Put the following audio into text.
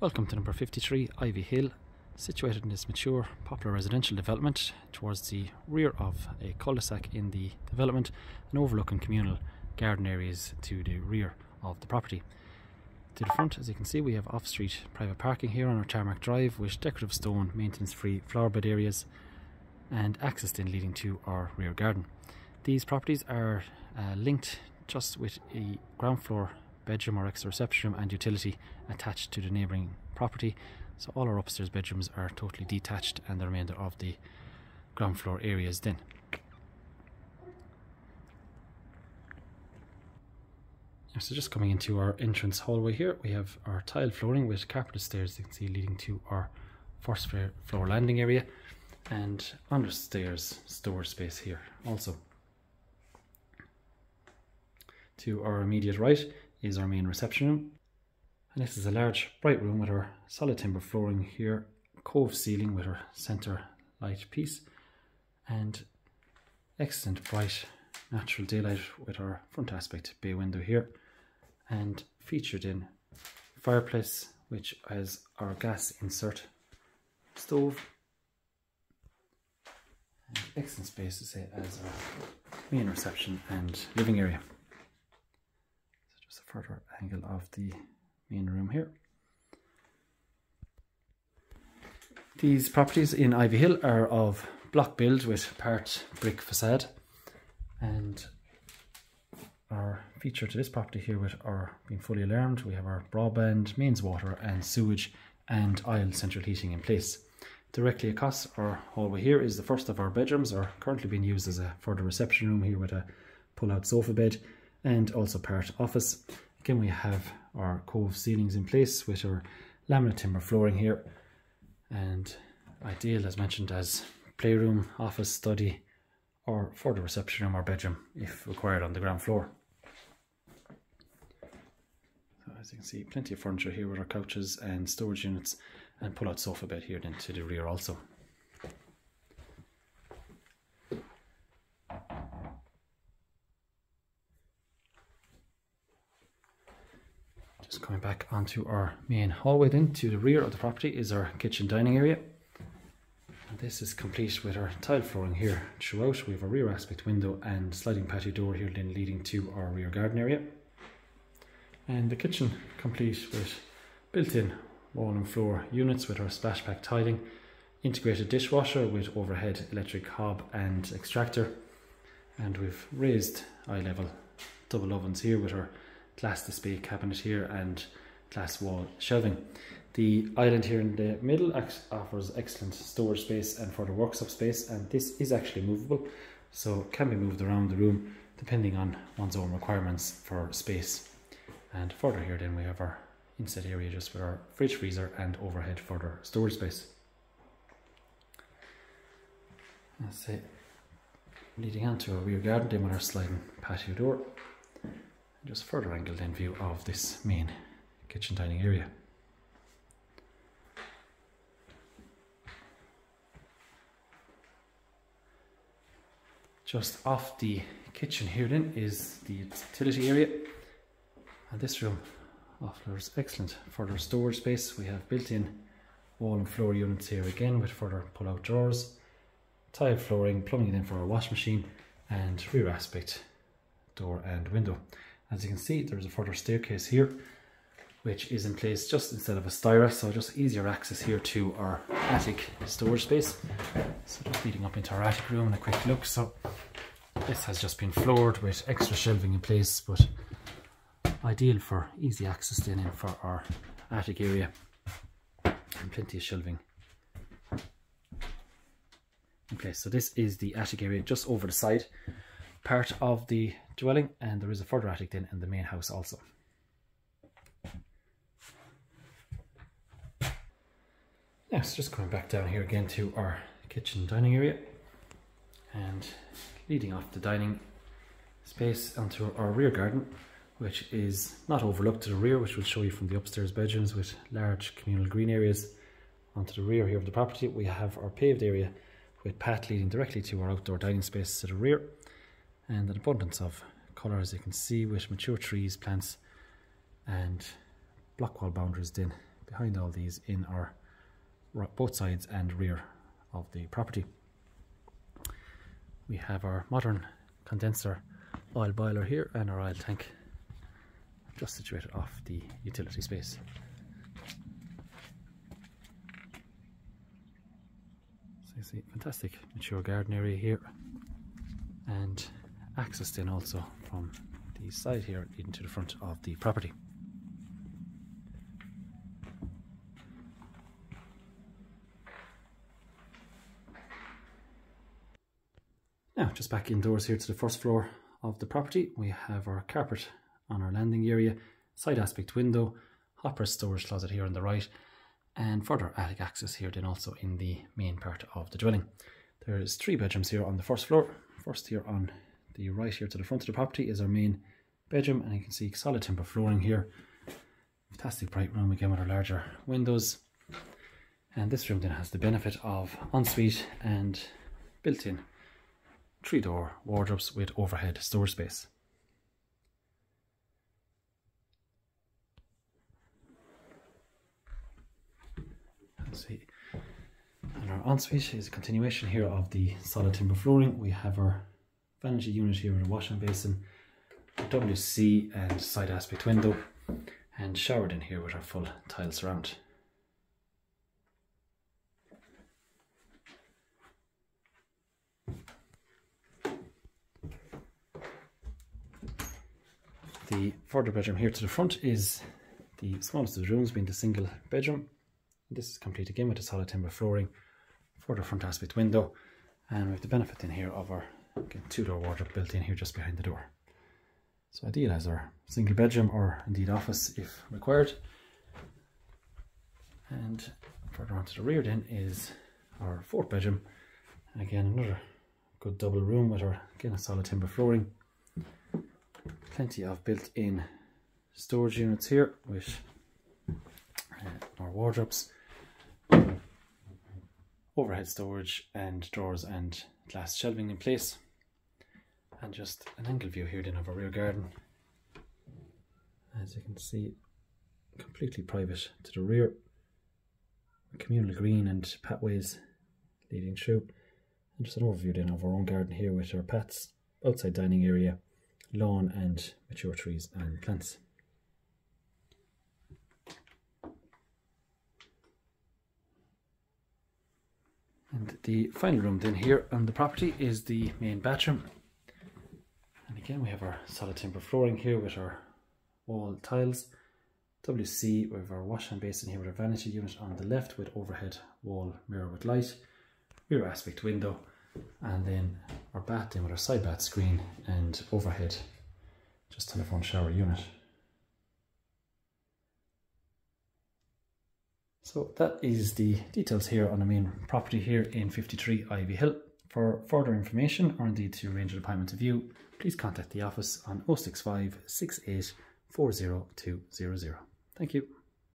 Welcome to number 53 Ivy Hill, situated in this mature, popular residential development towards the rear of a cul-de-sac in the development and overlooking communal garden areas to the rear of the property. To the front, as you can see, we have off-street private parking here on our tarmac drive with decorative stone, maintenance-free flowerbed areas and access then leading to our rear garden. These properties are linked just with a ground floor bedroom or extra reception room and utility attached to the neighbouring property, so all our upstairs bedrooms are totally detached and the remainder of the ground floor areas then. So just coming into our entrance hallway here, we have our tile flooring with carpeted stairs, you can see, leading to our first floor landing area, and under stairs storage space here also. To our immediate right is our main reception room, and this is a large bright room with our solid timber flooring here, cove ceiling with our centre light piece, and excellent bright natural daylight with our front aspect bay window here, and featured in fireplace which has our gas insert stove, and excellent space to say as our main reception and living area. A further angle of the main room here. These properties in Ivy Hill are of block build with part brick facade, and our feature to this property here with our being fully alarmed, we have our broadband, mains water and sewage and aisle central heating in place. Directly across our hallway here is the first of our bedrooms, are currently being used as a further reception room here with a pull-out sofa bed and also part office. Again, we have our cove ceilings in place with our laminate timber flooring here, and ideal, as mentioned, as playroom, office, study or further reception room or bedroom if required on the ground floor. So as you can see, plenty of furniture here with our couches and storage units, and pull-out sofa bed here then to the rear also. Just coming back onto our main hallway then, to the rear of the property is our kitchen dining area. And this is complete with our tile flooring here throughout. We have a rear aspect window and sliding patio door here then leading to our rear garden area. And the kitchen complete with built-in wall and floor units with our splash pack tiling, integrated dishwasher with overhead electric hob and extractor, and we've raised eye level double ovens here with our glass display cabinet here and glass wall shelving. The island here in the middle offers excellent storage space and further workshop space, and this is actually movable, so can be moved around the room depending on one's own requirements for space. And further here then we have our inset area just with our fridge, freezer and overhead further storage space. Let's say leading on to our rear garden then with our sliding patio door. Just further angled in view of this main kitchen dining area. Just off the kitchen here then is the utility area, and this room offers excellent further storage space. We have built-in wall and floor units here again with further pull-out drawers, tile flooring, plumbing in for our wash machine and rear aspect door and window. As you can see, there's a further staircase here which is in place just instead of a styra, so just easier access here to our attic storage space. So just leading up into our attic room and a quick look. So this has just been floored with extra shelving in place, but ideal for easy access then in for our attic area, and plenty of shelving in place. So this is the attic area just over the side part of the dwelling, and there is a further attic then in the main house also. Yeah, so just coming back down here again to our kitchen dining area, and leading off the dining space onto our rear garden, which is not overlooked to the rear, which we'll show you from the upstairs bedrooms with large communal green areas. Onto the rear here of the property we have our paved area with path leading directly to our outdoor dining space to the rear, and an abundance of colour as you can see with mature trees, plants and block wall boundaries then behind all these in our both sides and rear of the property. We have our modern condenser oil boiler here and our oil tank just situated off the utility space. So you see, fantastic mature garden area here, and access then also from the side here leading to the front of the property. Now just back indoors here to the first floor of the property. We have our carpet on our landing area, side aspect window, hot press storage closet here on the right, and further attic access here then also in the main part of the dwelling. There's 3 bedrooms here on the first floor. First here on the right here to the front of the property is our main bedroom, and you can see solid timber flooring here. Fantastic bright room again with our larger windows. And this room then has the benefit of ensuite and built-in 3-door wardrobes with overhead storage space. See, and our ensuite is a continuation here of the solid timber flooring. We have our vanity unit here with a washing basin, WC and side aspect window, and showered in here with our full tile surround. The further bedroom here to the front is the smallest of the rooms, being the single bedroom. This is complete again with the solid timber flooring, further front aspect window, and we have the benefit in here of our 2-door wardrobe built in here just behind the door. So ideal as our single bedroom or indeed office if required. And further on to the rear then is our 4th bedroom, and again another good double room with our again a solid timber flooring. Plenty of built-in storage units here with our wardrobes, overhead storage and drawers and glass shelving in place, and just an angle view here then of our rear garden. As you can see, completely private to the rear, communal green and pathways leading through, and just an overview then of our own garden here with our paths, outside dining area, lawn and mature trees and plants. And the final room then here on the property is the main bathroom. And again we have our solid timber flooring here with our wall tiles, WC, we have our wash and basin here with our vanity unit on the left with overhead wall mirror with light, rear aspect window, and then our bath then with our side bath screen and overhead just telephone shower unit. So that is the details here on the main property here in 53 Ivy Hill. For further information or indeed to arrange an appointment to view, please contact the office on 065 68 40200. Thank you.